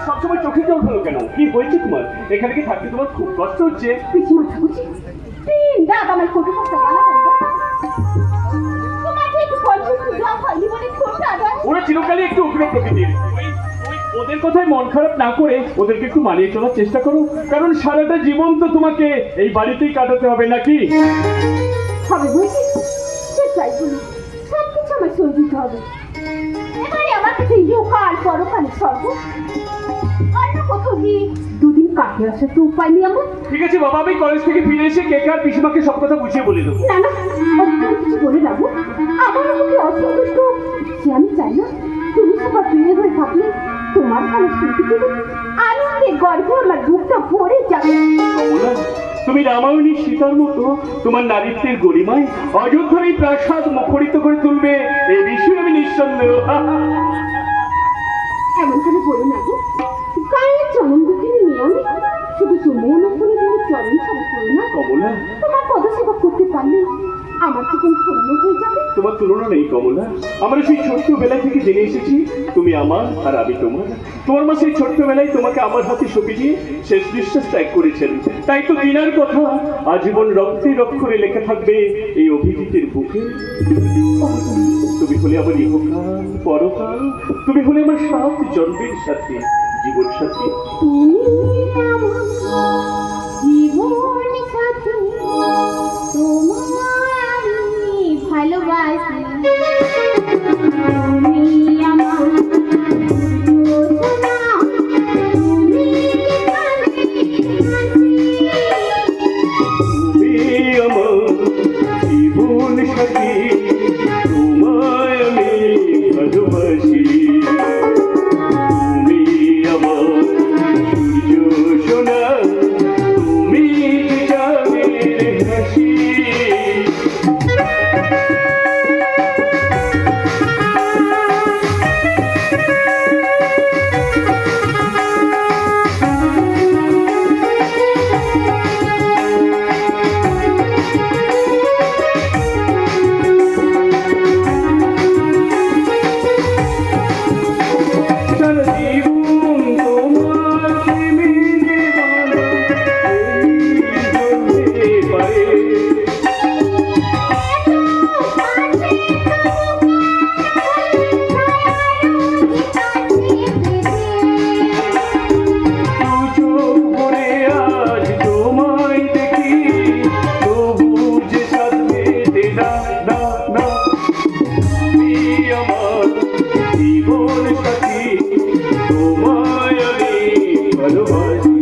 সবসময় চোখে জল ফেলো কেন? কি হয়েছে তোমার? এখানে কি থাকতে তোমার খুব কষ্ট হচ্ছে? ওরা চিরকালই একটু উগ্র প্রকৃতির। ওদের কথায় মন খারাপ না করে ওদেরকে একটু মানিয়ে চলার চেষ্টা করো, কারণ সারাটা জীবন তো তোমাকে এই বাড়িতেই কাটাতে হবে নাকি? সবকিছু আমার সহ্য দিতে হবে। এবারে আমার কাছে ইহকাল পরকালে স্বর্গ, অন্য কোথাও গিয়ে দুদিন কাটে আসে তো উপায় নেই আমার। ঠিক আছে বাবা, আমি কলেজ থেকে ফিরে এসে কেকে আর পিসিমাকে সব কথা বুঝিয়ে বলে দেবো। না না, কিছু বলে রাখবো। আমার আমাকে অসন্তুষ্ট সে আমি চাই না। তুমি সবার প্রিয় হয়ে থাকলে তোমার কানে শুনতে দেবে, আনন্দে গর্বে আমার বুকটা ভরে যাবে। তুমি রামায়ণী সীতার মতো তোমার নারীত্বের গরিমায় অযোধ্যার এই প্রাসাদ মুখরিত করে তুলবে, এই বিষয়ে আমি নিঃসন্দেহ। এমন করে বলো না গো, গায়ের চরণ দুঃখিনী নিয়ে আমি শুধু তুমি আমার করে তুমি চরণ সেবা করো না। কমলা, তোমার পদসেবা করতে পারলে আমার জীবন ধন্য হয়ে যাবে। তোমার তুলনা নেই কমলা। আমরা সেই ছোট্টবেলা থেকে জেনে এসেছি তুমি আমার আর আমি তোমার। তোমার মা সেই ছোট্টবেলায় তোমাকে আমার হাতে সঁপে দিয়ে শেষ নিঃশ্বাস ত্যাগ করেছেন। তাই তো দিনার কথা আজীবন রক্তে রক্ষরে লেখা থাকবে এই অভিজিতের বুকে। তুমি হলে আমার ইহকাল পরকাল, তুমি হলে আমার 7 জন্মের সাথে জীবন সাথী। জীবন সাথী তোমার ভালোবাসি, তুমি আমার জীবন সাথী, তোমায় আমি ভালোবাসি। তুমি আমার সূর্য সোনা, তুমি চাঁদের হাসি। জীবন সাথী তোমায় আমি ভালোবাসি।